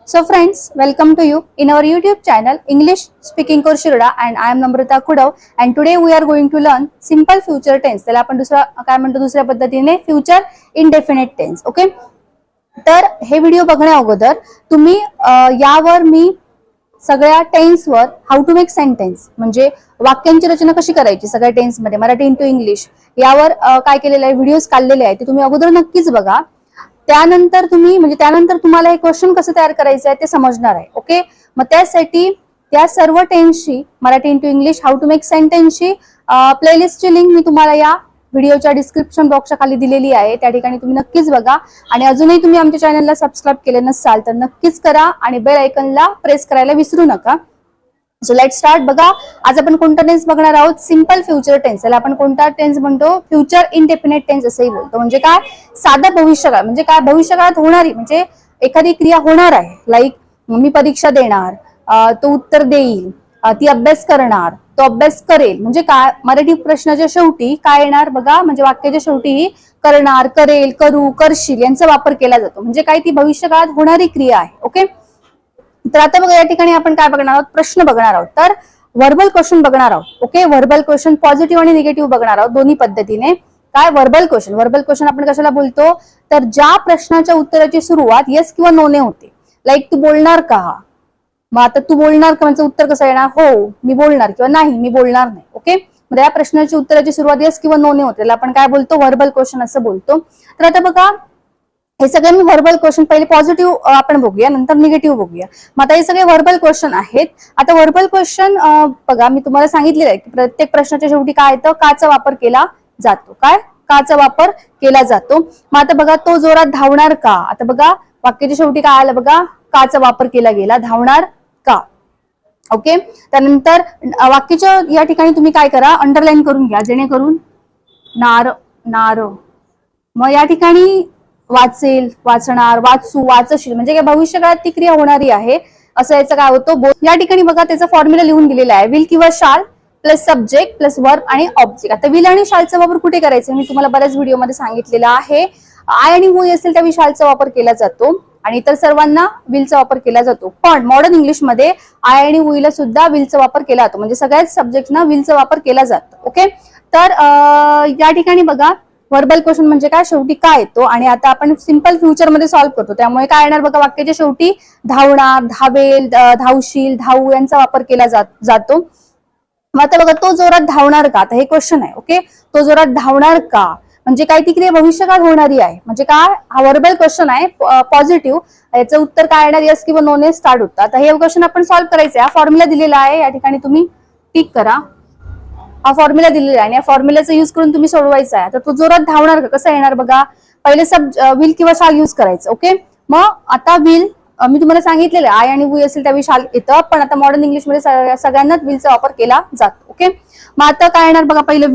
So friends, welcome to you in our YouTube channel English Speaking Course Shiroda and I am Namrata Kudav and today we are going to learn simple future tense. त्याला आपण दुसऱ्या पद्धतीने future indefinite tense. Okay, तर हे video बघण्या अगोदर तुम्ही यावर मी सगळ्या टेन्स वर हाऊ टू मेक सेंटेन्स म्हणजे वाक्यांची रचना कशी करायची सगळ्या टेन्स मध्ये मराठी इंटू इंग्लिश यावर काय केलेलं आहे व्हिडिओज काढलेले आहेत ते तुम्ही अगोदर नक्कीच बघा. त्यानंतर तुम्हाला हे क्वेश्चन कसं तयार करायचं आहे ते समजणार आहे. ओके, मग त्यासाठी त्या सर्व टेन्सची Marathi into English how to make सेंटेन्सची प्लेलिस्टची लिंक मी तुम्हाला या व्हिडिओच्या डिस्क्रिप्शन बॉक्सच्या खाली दिलेली आहे. त्या ठिकाणी तुम्ही नक्कीच बघा आणि अजूनही तुम्ही आमच्या चॅनलला सबस्क्राईब केले नसाल तर नक्कीच करा आणि बेल आयकॉनला प्रेस करायला विसरू नका. So let start. बघा, आज आपण कोणता टेन्स बघणार आहोत? Simple future tense. याला आपण कोणता टेन्स म्हणतो? फ्युचर इनडेफिनिट टेन्स असंही बोलतो. म्हणजे काय? साधं भविष्यकाळ. म्हणजे काय? भविष्यकाळात होणारी म्हणजे एखादी क्रिया होणार आहे. लाईक मी परीक्षा देणार, तो उत्तर देईल, ती अभ्यास करणार, तो अभ्यास करेल. म्हणजे काय? मराठी प्रश्नाच्या शेवटी काय येणार बघा, म्हणजे वाक्याच्या शेवटी करणार, करेल, करू, करशील यांचा वापर केला जातो. म्हणजे काय? ती भविष्यकाळात होणारी क्रिया आहे. ओके, तर आता बघा या ठिकाणी आपण काय बघणार आहोत? प्रश्न बघणार आहोत. तर व्हर्बल क्वेश्चन बघणार आहोत. ओके, व्हर्बल क्वेश्चन पॉझिटिव्ह आणि निगेटिव्ह बघणार आहोत दोन्ही पद्धतीने. काय व्हर्बल क्वेश्चन आपण कशाला बोलतो? तर ज्या प्रश्नाच्या उत्तराची सुरुवात येस किंवा नो ने होते. लाईक तू बोलणार का? मग आता तू बोलणार का म्हणजे उत्तर कसं येणार? हो मी बोलणार किंवा नाही मी बोलणार नाही. ओके, मग या प्रश्नाची उत्तराची सुरुवात येस किंवा नो ने होते त्याला आपण काय बोलतो? व्हर्बल क्वेश्चन असं बोलतो. तर आता बघा हे सगळे मी व्हर्बल क्वेश्चन पहिले पॉझिटिव्ह आपण बघूया नंतर निगेटिव्ह बघूया. मग आता हे सगळे व्हर्बल क्वेश्चन आहेत. आता व्हर्बल क्वेश्चन बघा मी तुम्हाला सांगितलेलं आहे की प्रत्येक प्रश्नाच्या शेवटी काय येतं? काचा वापर केला जातो. काय? काचा वापर केला जातो. मग आता बघा तो जोरात धावणार का? आता बघा वाक्याच्या शेवटी काय आलं बघा? काचा वापर केला गेला. धावणार का? ओके, त्यानंतर वाक्याच्या या ठिकाणी तुम्ही काय करा? अंडरलाईन करून घ्या जेणेकरून नार. मग या ठिकाणी वाचेल, वाचणार, वाचू, वाचशील म्हणजे काय? भविष्यकाळात ती क्रिया होणारी आहे असं याचं काय होतं? या ठिकाणी बघा त्याचा फॉर्म्युला लिहून दिलेला आहे. विल किंवा शाल प्लस सब्जेक्ट प्लस वर्ब आणि ऑब्जेक्ट. आता विल आणि शालचा वापर कुठे करायचा मी तुम्हाला बऱ्याच व्हिडिओमध्ये सांगितलेला आहे. आय आणि वुई असेल त्यावेळी शालचा वापर केला जातो आणि इतर सर्वांना विलचा वापर केला जातो. पण मॉडर्न इंग्लिशमध्ये आय आणि वुईला सुद्धा विलचा वापर केला जातो. म्हणजे सगळ्याच सब्जेक्टना विलचा वापर केला जातो. ओके, तर या ठिकाणी बघा व्हर्बल क्वेश्चन म्हणजे काय? शेवटी काय येतो आणि आता आपण सिंपल फ्युचर मध्ये सॉल्व्ह करतो त्यामुळे काय येणार बघा? वाक्याच्या शेवटी धावणार, धावेल, धावशील, धावू यांचा वापर केला जातो. मग आता बघा तो जोरात धावणार का? आता हे क्वेश्चन आहे. ओके, तो जोरात धावणार का म्हणजे काय? ती क्रिया भविष्यकाळ होणारी आहे. म्हणजे काय? हा व्हर्बल क्वेश्चन आहे पॉझिटिव्ह. याचं उत्तर काय येणार? येस किंवा नो ने स्टार्ट होतं. आता हे क्वेश्चन आपण सॉल्व्ह करायचं आहे. हा फॉर्म्युला दिलेला आहे या ठिकाणी तुम्ही टिक करा. हा फॉर्म्युला दिलेला आहे आणि या फॉर्म्युलाचा युज करून तुम्ही सोडवायचा आहे. तर तो जोरात धावणार का कसं येणार बघा? पहिले विल किंवा शाल युज करायचं. ओके, मग आता विल मी तुम्हाला सांगितलेलं आय आणि वुई असेल त्यावेळी शाल येतं पण आता मॉडर्न इंग्लिश मध्ये सगळ्यांनाच विलचा वापर केला जातो. ओके, मग आता काय येणार बघा? पहिलं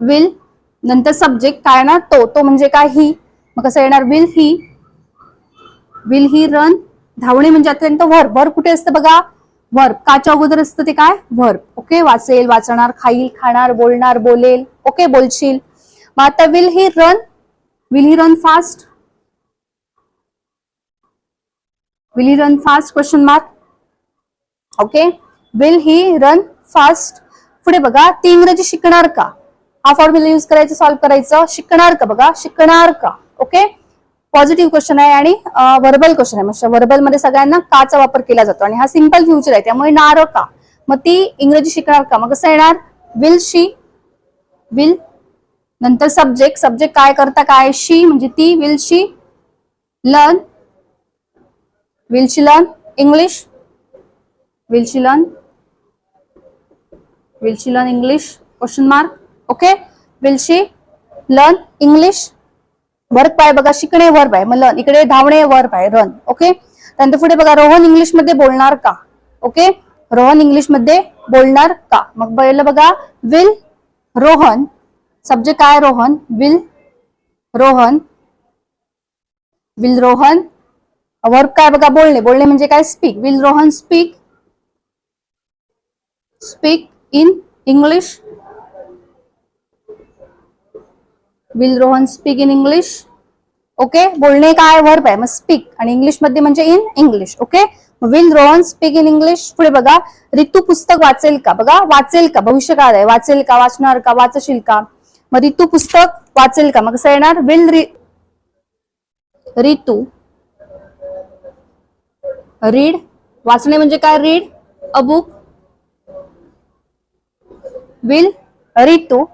विल नंतर सब्जेक्ट काय येणार? तो म्हणजे काय? ही. मग कसं येणार? Will he run. धावणे म्हणजे अत्यंत वर्ब कुठे असतं बघा? वर्ब काच्या अगोदर असतं ते काय? वर्ब. ओके, वाचेल, वाचणार, खाईल, खाणार, बोलणार, बोलेल. ओके, बोलशील. मग आता will he run fast. Will he run fast question mark. Okay, will he run fast. पुढे बघा ती इंग्रजी शिकणार का? हा फॉर्म्युला युज करायचं सॉल्व्ह करायचं. शिकणार का बघा? शिकणार का? ओके, पॉझिटिव्ह क्वेश्चन आहे आणि व्हर्बल क्वेश्चन आहे. म्हणजे व्हर्बल मध्ये सगळ्यांना काचा वापर केला जातो आणि हा सिंपल फ्युचर आहे त्यामुळे नार का. मग ती इंग्रजी शिकणार का? मग कसं येणार? विल नंतर सब्जेक्ट काय करता काय? शी म्हणजे ती. Will she learn English. Will she learn English question mark. Okay, will she learn English. Verb काय बघा? शिकणे वर्ब आहे. मग लर्न इकडे धावणे वर्ब आहे रन. ओके, त्यानंतर पुढे बघा रोहन इंग्लिश मध्ये बोलणार का? ओके, रोहन इंग्लिश मध्ये बोलणार का? मग पहिलं बघा विल रोहन सब्जेक्ट काय? रोहन. विल रोहन वर्ब काय बघा? बोलणे म्हणजे काय? Speak. Will Rohan speak in English. Will Rohan speak in English. Okay, बोलणे काय वर्ब आहे, मग स्पीक, आणि इंग्लिश मध्ये म्हणजे in English. Okay, will Rohan speak in English. पुढे बघा, रितू पुस्तक वाचेल का. बघा, वाचेल का भविष्यकाळ आहे, वाचेल का, वाचणार का, वाचशील का. मग रितू पुस्तक वाचेल का, मग कसं येणार, विल रितू रीड. वाचणे म्हणजे काय, read a book. Will Ritu.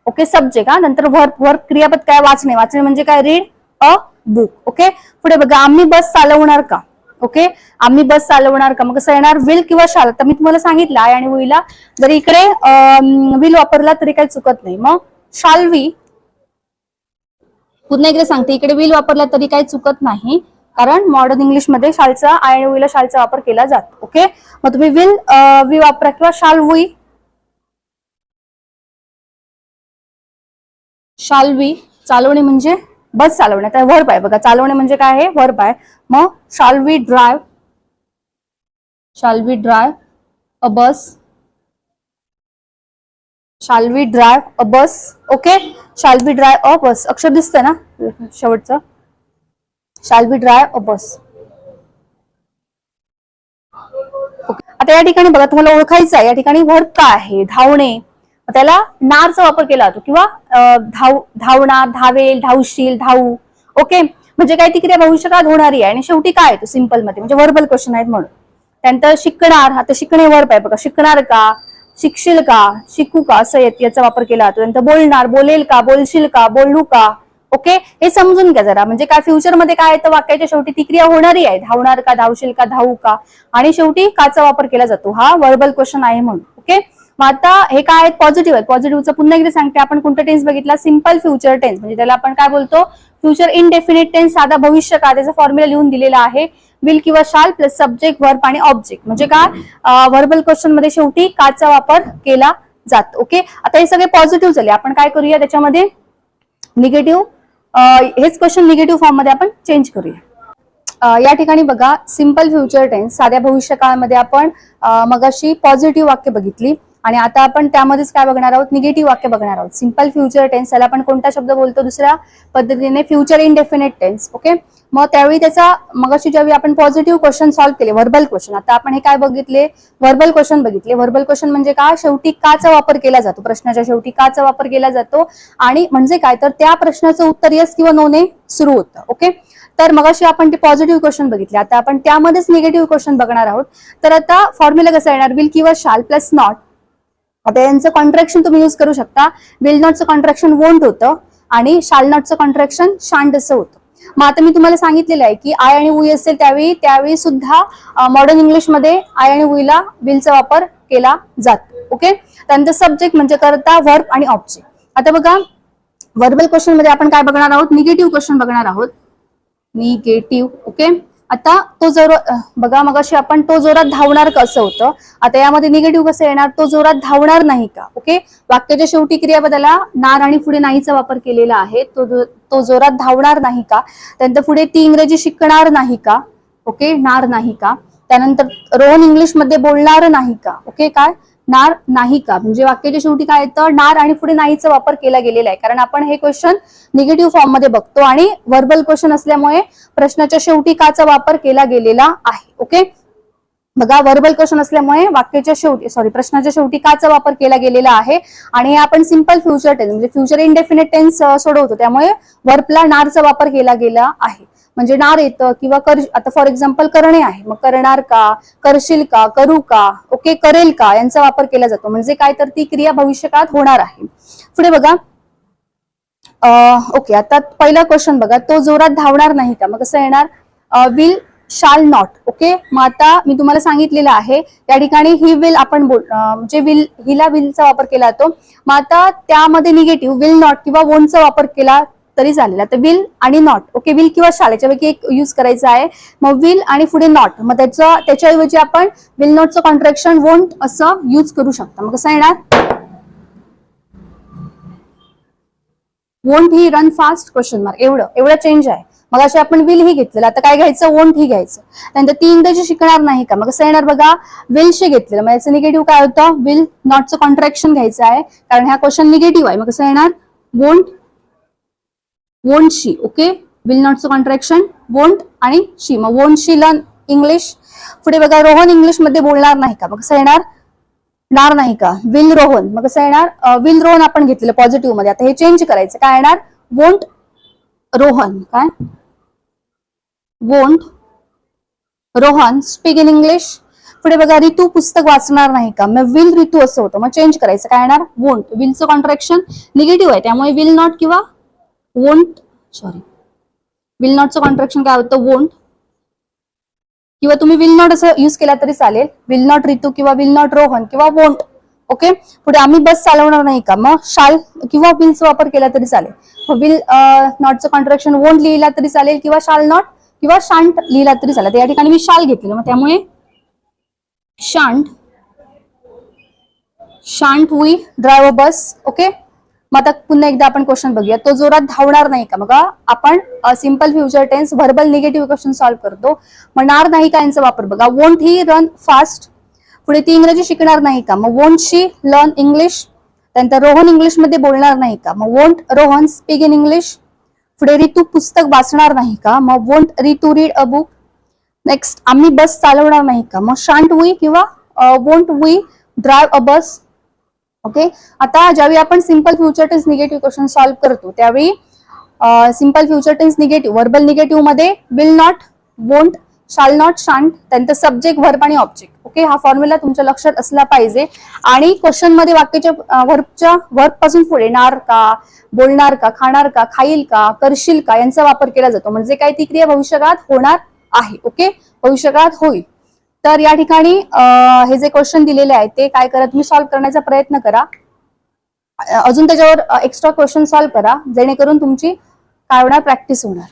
Okay, subject. हा, नंतर वर्ब क्रियापद काय, वाचणे. वाचणे म्हणजे काय, रीड अ बुक. ओके, पुढे बघा, आम्ही बस चालवणार का. ओके, आम्ही बस चालवणार का, मग कसं येणार, विल किंवा शाल. तर मी तुम्हाला सांगितलं आय आणि वीला जर इकडे विल वापरला तरी काही चुकत नाही. मग शाल वी, पुन्हा इकडे सांगते, इकडे विल वापरला तरी काही चुकत नाही, कारण मॉडर्न इंग्लिश मध्ये शालचा, आय आणि वीला शालचा वापर केला जातो. ओके, मग तुम्ही विल वी वापरा किंवा शाल वी. शाल वी, चालवणे म्हणजे बस चालवणे, तर वर्ब आहे बघा. चालवणे म्हणजे काय आहे, वर्ब आहे. मग shall we drive, shall we drive a bus, shall we drive a bus. Okay, shall we drive a bus, अक्षर दिसतंय ना शेवटचं, shall we drive a bus. Okay, आता या ठिकाणी बघा, तुम्हाला ओळखायचं आहे या ठिकाणी वर्ब काय आहे, धावणे. त्याला नारचा वापर केला जातो, किंवा धावणार, धावेल, धावशील, धावू. ओके, म्हणजे काय, ती क्रिया भविष्यकाळात होणारी आहे, आणि शेवटी काय आहे तो सिंपल मध्ये, म्हणजे वर्बल क्वेश्चन आहेत म्हणून. त्यानंतर शिकणार, आता शिकणे वर्ब आहे बघा. शिकणार का, शिकशील का, शिकू का, असं याचा वापर केला जातो. नंतर बोलणार, बोलेल का, बोलशील का, बोलू का. ओके, हे समजून घ्या जरा, म्हणजे काय फ्युचर मध्ये काय येतं, वाक्याच्या शेवटी ती क्रिया होणारी आहे, धावणार का, धावशील का, धावू का, आणि शेवटी काचा वापर केला जातो. हा वर्बल क्वेश्चन आहे म्हणून. ओके, मग आता हे काय आहेत, पॉझिटिव्ह आहे. पॉझिटिव्हचं पुन्हा एकदा सांगते, आपण कोणता टेन्स बघितला, सिंपल फ्युचर टेन्स, म्हणजे त्याला आपण काय बोलतो, फ्युचर इनडेफिनिट टेन्स, साधा भविष्यकाळ. त्याचा फॉर्म्युला लिहून दिलेला आहे, विल किंवा शाल प्लस सब्जेक्ट, वर्ब आणि ऑब्जेक्ट. म्हणजे काय, वर्बल क्वेश्चन मध्ये शेवटी काचा वापर केला जातो. ओके, आता हे सगळे पॉझिटिव्ह झाले. आपण काय करूया, त्याच्यामध्ये निगेटिव्ह, हेच क्वेश्चन निगेटिव्ह फॉर्म मध्ये आपण चेंज करूया. या ठिकाणी बघा, सिंपल फ्युचर टेन्स, साध्या भविष्यकाळामध्ये आपण मगाशी पॉझिटिव्ह वाक्य बघितली, आणि आता आपण त्यामध्येच काय बघणार आहोत, निगेटिव्ह वाक्य बघणार आहोत. सिंपल फ्युचर टेन्स, त्याला आपण कोणता शब्द बोलतो दुसऱ्या पद्धतीने, फ्युचर इनडेफिनिट टेन्स. ओके, मग त्यावेळी त्याचा मगाशी ज्यावेळी आपण पॉझिटिव्ह क्वेश्चन सॉल्व्ह केले, व्हर्बल क्वेश्चन, आता आपण हे काय बघितले, व्हर्बल क्वेश्चन बघितले. व्हर्बल क्वेश्चन म्हणजे काय, शेवटी काचा वापर केला जातो, प्रश्नाच्या शेवटी काचा वापर केला जातो, आणि म्हणजे काय, तर त्या प्रश्नाचं उत्तर येस किंवा नो ने सुरू होतं. ओके, तर मगाशी आपण ते पॉझिटिव्ह क्वेश्चन बघितले, आता आपण त्यामध्येच निगेटिव्ह क्वेश्चन बघणार आहोत. तर आता फॉर्म्युला कसा येणार, विल किंवा शाल प्लस नॉट. आता यांचं कॉन्ट्रॅक्शन तुम्ही युज करू शकता. विल नॉटचं कॉन्ट्रॅक्शन वोंट होतं, आणि शाल नॉटचं कॉन्ट्रॅक्शन शांड असं होतं. मग आता मी तुम्हाला सांगितलेलं आहे की आय आणि वी असेल त्यावेळी सुद्धा मॉडर्न इंग्लिशमध्ये आय आणि वीला विलचा वापर केला जातो. ओके, त्यानंतर सब्जेक्ट म्हणजे करता, वर्ब आणि ऑब्जेक्ट. आता बघा, वर्बल क्वेश्चन मध्ये आपण काय बघणार आहोत, निगेटिव्ह क्वेश्चन बघणार आहोत. निगेटिव्ह. ओके, आता तो बघा, मगाशी आपण तो जोरात धावणार कसं होतं, आता यामध्ये निगेटिव्ह कसं येणार, तो जोरात धावणार नाही का. ओके, वाक्याच्या शेवटी क्रियापदाला नार आणि पुढे नाहीचा वापर केलेला आहे. तो जोरात धावणार नाही का. त्यानंतर पुढे ती इंग्रजी शिकणार नाही का. ओके, नार नाही का. त्यानंतर रोहन इंग्लिश मध्ये बोलणार नाही का. ओके, काय, नार नाही का, म्हणजे वाक्याच्या शेवटी काय येतं, नार आणि पुढे नाहीचा वापर केला गेलेला आहे, कारण आपण हे क्वेश्चन निगेटिव्ह फॉर्म मध्ये बघतो, आणि वर्बल क्वेश्चन असल्यामुळे प्रश्नाच्या शेवटी काचा वापर केला गेलेला आहे. ओके, बघा, वर्बल क्वेश्चन असल्यामुळे वाक्याच्या शेवटी प्रश्नाच्या शेवटी काचा वापर केला गेलेला आहे, आणि आपण सिंपल फ्युचर टेन्स म्हणजे फ्युचर इनडेफिनिट टेन्स सोडवतो, त्यामुळे वर्बला नारचा वापर केला गेला आहे. म्हणजे नार येतं, किंवा आता फॉर एक्झाम्पल करणे आहे, मग करणार का, करशील का, करू का, ओके, करेल का, यांचा वापर केला जातो. म्हणजे काय, तर ती क्रिया भविष्यकाळात होणार आहे. पुढे बघा, ओके, आता पहिला क्वेश्चन बघा, तो जोरात धावणार नाही का, मग कसं येणार, विल शाल नॉट. ओके, मग आता मी तुम्हाला सांगितलेलं आहे त्या ठिकाणी ही विल आपण म्हणजे विल, हिला विलचा वापर केला जातो. मग आता त्यामध्ये निगेटिव्ह विल नॉट किंवा वोंटचा वापर केला तरी चालेल. तर विल आणि नॉट. ओके, विल किंवा शाल याच्यापैकी एक युज करायचा आहे. मग विल आणि पुढे नॉट, मग त्याच्याऐवजी आपण विल नॉटचं कॉन्ट्रॅक्शन वोंट असं युज करू शकता. मग कसं येणार, won't he run fast question mark. एवढं चेंज आहे. मग असे आपण विल ही घेतलेलं, आता काय घ्यायचं, वोंट ही घ्यायचं. त्यानंतर ती इंग्रजी शिकणार नाही का, मग कसं येणार बघा, विलशी घेतलेलं, मग याचं निगेटिव्ह काय होतं, विल नॉटचं कॉन्ट्रॅक्शन घ्यायचं आहे, कारण हा क्वेश्चन निगेटिव्ह आहे. मग कसं येणार, वोंट शी. ओके, विल नॉटचं कॉन्ट्रॅक्शन वोंट आणि शी. मग वोंट शी लर्न इंग्लिश. पुढे बघा रोहन इंग्लिश मध्ये बोलणार नाही का, मग कसं येणार नाही का. विल रोहन, मग कसं येणार विल रोहन आपण घेतलेलं पॉझिटिव्ह मध्ये. आता हे चेंज करायचं, काय येणार वोंट रोहन. काय won't Rohan speak in English. पुढे बघा रितू पुस्तक वाचणार नाही का, मग विल रितू असं होतं. मग चेंज करायचं, काय येणार वोंट. विलचं कॉन्ट्रॅक्शन निगेटिव्ह आहे त्यामुळे विल नॉट किंवा वोंट, सॉरी विल नॉटचं कॉन्ट्रॅक्शन काय होतं वोंट, किंवा तुम्ही विल नॉट असं युज केला तरी चालेल. विल नॉट रितू किंवा विल नॉट रोहन किंवा वोंट. ओके. पुढे आम्ही बस चालवणार नाही का, मग शाल किंवा विलचा वापर केला तरी चालेल. विल नॉटचं कॉन्ट्रॅक्शन वोंट लिहिला तरी चालेल किंवा शाल नॉट किंवा शांट लिहिला तरी चालेल. या ठिकाणी मी शाल घेतलेलं, मग त्यामुळे shan't we drive a bus. Okay. मग आता पुन्हा एकदा आपण क्वेश्चन बघूया. तो जोरात धावणार नाही का, मग आपण simple future tense verbal negative question solve करतो. म्हणणार नाही का यांचा वापर बघा. Won't he run fast. पुढे ती इंग्रजी शिकणार नाही का, मग वोंट शी लर्न इंग्लिश. त्यानंतर रोहन इंग्लिश मध्ये बोलणार नाही का, मग won't Rohan speak in English. पुढे रितू पुस्तक वाचणार नाही का, मग won't Ritu read a book. Next आम्ही बस चालवणार नाही का, मग शांट वी किंवा won't we drive a bus. Okay. आता ज्यावेळी आपण simple future tense negative question solve करतो त्यावेळी simple future tense negative verbal negative मध्ये will not, won't, shall not, shan't, त्यानंतर सब्जेक्ट, व्हर्ब आणि ऑब्जेक्ट. ओके. हा फॉर्म्युला तुमच्या लक्षात असला पाहिजे. आणि क्वेश्चन मध्ये वाक्याच्या व्हर्ब पासून पुढे येणार का, बोलणार का, खाणार का, खाईल का, करशील का यांचा वापर केला जातो. म्हणजे काय ती क्रिया भविष्यकाळात होणार आहे. ओके. भविष्यकाळात होईल. तर या ठिकाणी हे जे क्वेश्चन दिलेले आहेत ते काय करा, तुम्ही सॉल्व्ह करण्याचा प्रयत्न करा. अजून त्याच्यावर एक्स्ट्रा क्वेश्चन सॉल्व्ह करा, जेणेकरून तुमची काय होणार प्रॅक्टिस होणार.